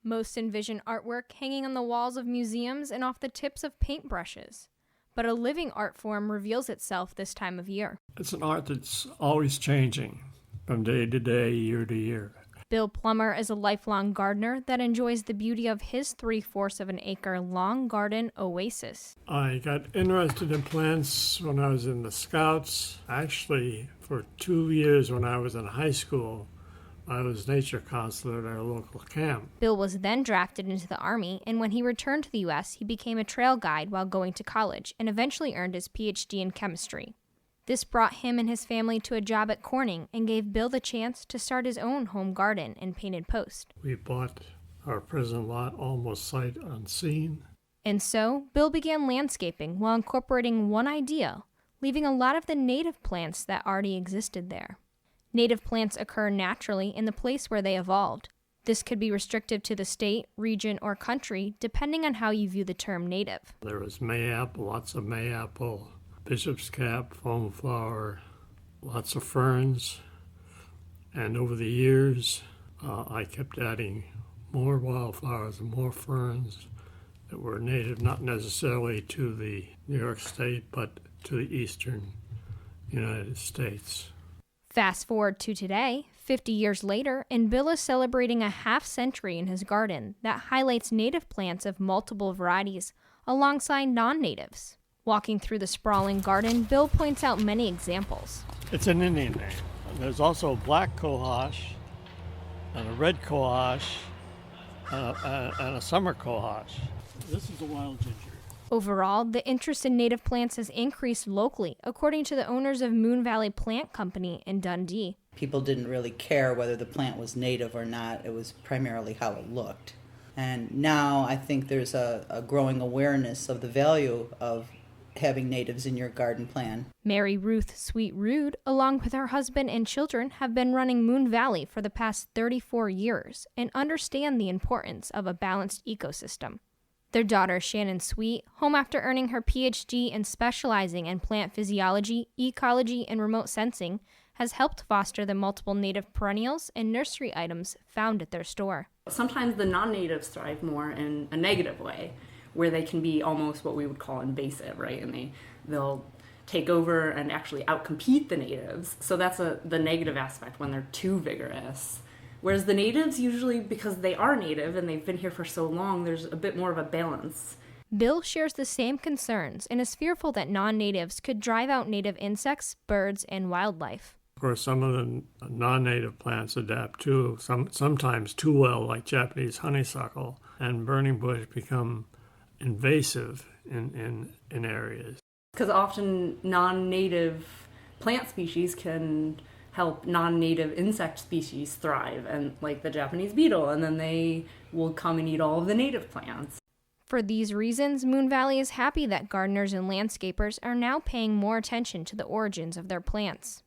Most envision artwork hanging on the walls of museums and off the tips of paintbrushes. But a living art form reveals itself this time of year. It's an art that's always changing from day to day, year to year. Bill Plummer is a lifelong gardener that enjoys the beauty of his 3/4 of an acre long garden oasis. I got interested in plants when I was in the Scouts. Actually, for 2 years when I was in high school, I was nature counselor at our local camp. Bill was then drafted into the Army, and when he returned to the U.S., he became a trail guide while going to college and eventually earned his Ph.D. in chemistry. This brought him and his family to a job at Corning and gave Bill the chance to start his own home garden in Painted Post. We bought our present lot almost sight unseen. And so, Bill began landscaping while incorporating one idea, leaving a lot of the native plants that already existed there. Native plants occur naturally in the place where they evolved. This could be restrictive to the state, region, or country, depending on how you view the term native. There was mayapple, lots of mayapple, bishop's cap, foamflower, lots of ferns. And over the years, I kept adding more wildflowers and more ferns that were native, not necessarily to the New York State, but to the eastern United States. Fast forward to today, 50 years later, and Bill is celebrating a half-century in his garden that highlights native plants of multiple varieties alongside non-natives. Walking through the sprawling garden, Bill points out many examples. It's an Indian name. There's also a black cohosh, and a red cohosh, and a summer cohosh. This is a wild ginger. Overall, the interest in native plants has increased locally, according to the owners of Moon Valley Plant Company in Dundee. People didn't really care whether the plant was native or not. It was primarily how it looked. And now I think there's a growing awareness of the value of having natives in your garden plan. Mary Ruth Sweet Rude, along with her husband and children, have been running Moon Valley for the past 34 years and understand the importance of a balanced ecosystem. Their daughter, Shannon Sweet, home after earning her Ph.D. and specializing in plant physiology, ecology, and remote sensing, has helped foster the multiple native perennials and nursery items found at their store. Sometimes the non-natives thrive more in a negative way, where they can be almost what we would call invasive, right? And they'll take over and actually outcompete the natives. So that's the negative aspect when they're too vigorous. Whereas the natives, usually because they are native and they've been here for so long, there's a bit more of a balance. Bill shares the same concerns and is fearful that non-natives could drive out native insects, birds, and wildlife. Of course, some of the non-native plants adapt too, sometimes too well, like Japanese honeysuckle, and burning bush become invasive in areas. Because often non-native plant species can help non-native insect species thrive, and like the Japanese beetle, and then they will come and eat all of the native plants. For these reasons, Moon Valley is happy that gardeners and landscapers are now paying more attention to the origins of their plants.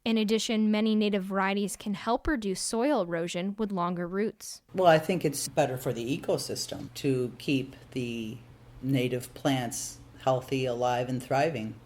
In addition, many native varieties can help reduce soil erosion with longer roots. Well, I think it's better for the ecosystem to keep the native plants healthy, alive, and thriving.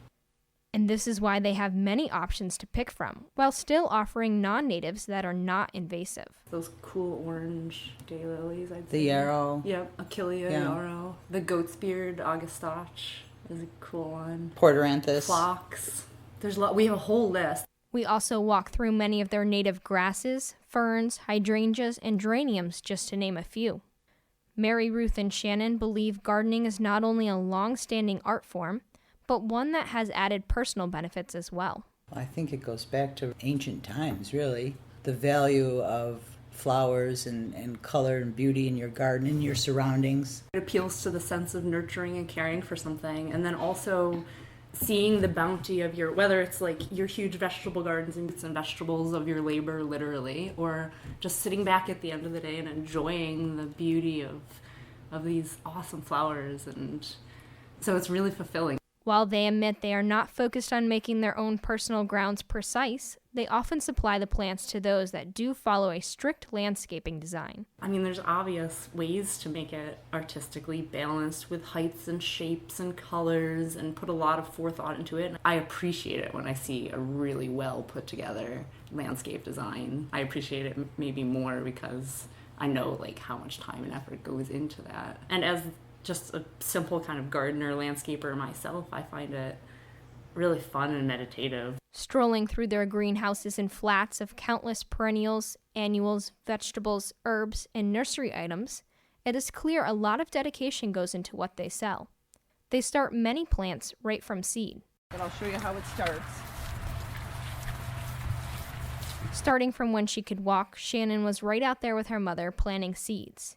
And this is why they have many options to pick from, while still offering non-natives that are not invasive. Those cool orange daylilies, I'd say. The yarrow. Yep, Achillea yarrow. The goat's beard, Augustoche is a cool one. Porteranthus. Phlox. We have a whole list. We also walk through many of their native grasses, ferns, hydrangeas, and geraniums, just to name a few. Mary Ruth and Shannon believe gardening is not only a long-standing art form, but one that has added personal benefits as well. I think it goes back to ancient times, really. The value of flowers and color and beauty in your garden, in your surroundings. It appeals to the sense of nurturing and caring for something, and then also seeing the bounty of whether it's like your huge vegetable gardens and fruits and vegetables of your labor, literally, or just sitting back at the end of the day and enjoying the beauty of these awesome flowers. And so it's really fulfilling. While they admit they are not focused on making their own personal grounds precise, they often supply the plants to those that do follow a strict landscaping design. I mean, there's obvious ways to make it artistically balanced with heights and shapes and colors and put a lot of forethought into it. I appreciate it when I see a really well put together landscape design. I appreciate it maybe more because I know like how much time and effort goes into that. And as just a simple kind of gardener, landscaper myself, I find it really fun and meditative. Strolling through their greenhouses and flats of countless perennials, annuals, vegetables, herbs, and nursery items, it is clear a lot of dedication goes into what they sell. They start many plants right from seed. But I'll show you how it starts. Starting from when she could walk, Shannon was right out there with her mother planting seeds.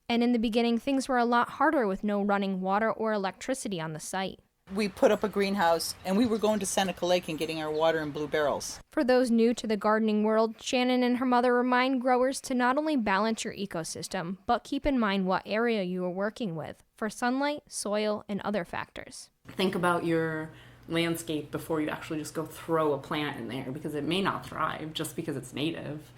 And in the beginning, things were a lot harder with no running water or electricity on the site. We put up a greenhouse, and we were going to Seneca Lake and getting our water in blue barrels. For those new to the gardening world, Shannon and her mother remind growers to not only balance your ecosystem, but keep in mind what area you are working with for sunlight, soil, and other factors. Think about your landscape before you actually just go throw a plant in there, because it may not thrive just because it's native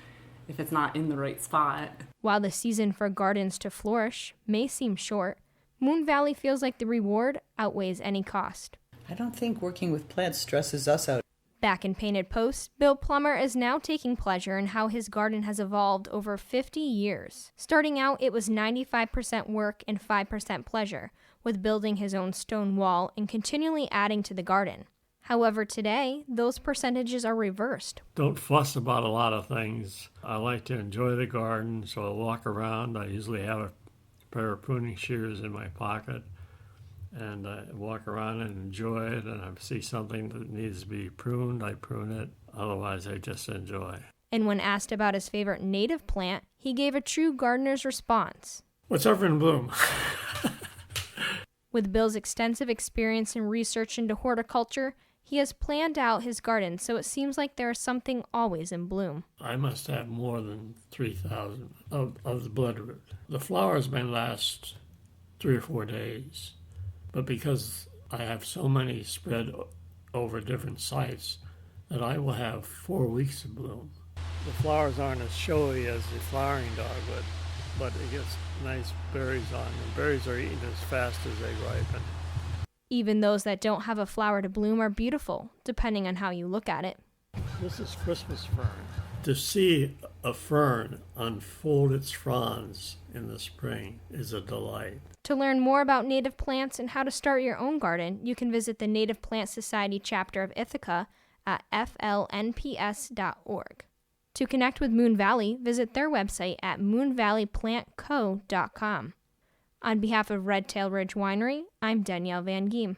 if it's not in the right spot. While the season for gardens to flourish may seem short, Moon Valley feels like the reward outweighs any cost. I don't think working with plants stresses us out. Back in Painted Post, Bill Plummer is now taking pleasure in how his garden has evolved over 50 years. Starting out, it was 95% work and 5% pleasure, with building his own stone wall and continually adding to the garden. However, today, those percentages are reversed. Don't fuss about a lot of things. I like to enjoy the garden, so I walk around. I usually have a pair of pruning shears in my pocket, and I walk around and enjoy it, and I see something that needs to be pruned, I prune it. Otherwise, I just enjoy. And when asked about his favorite native plant, he gave a true gardener's response. What's ever in bloom? With Bill's extensive experience and research into horticulture, he has planned out his garden so it seems like there is something always in bloom. I must have more than 3,000 of the bloodroot. The flowers may last 3 or 4 days, but because I have so many spread over different sites, that I will have 4 weeks of bloom. The flowers aren't as showy as the flowering dogwood, but it gets nice berries on them. Berries are eaten as fast as they ripen. Even those that don't have a flower to bloom are beautiful, depending on how you look at it. This is Christmas fern. To see a fern unfold its fronds in the spring is a delight. To learn more about native plants and how to start your own garden, you can visit the Native Plant Society chapter of Ithaca at flnps.org. To connect with Moon Valley, visit their website at moonvalleyplantco.com. On behalf of Red Tail Ridge Winery, I'm Danielle Van Giem.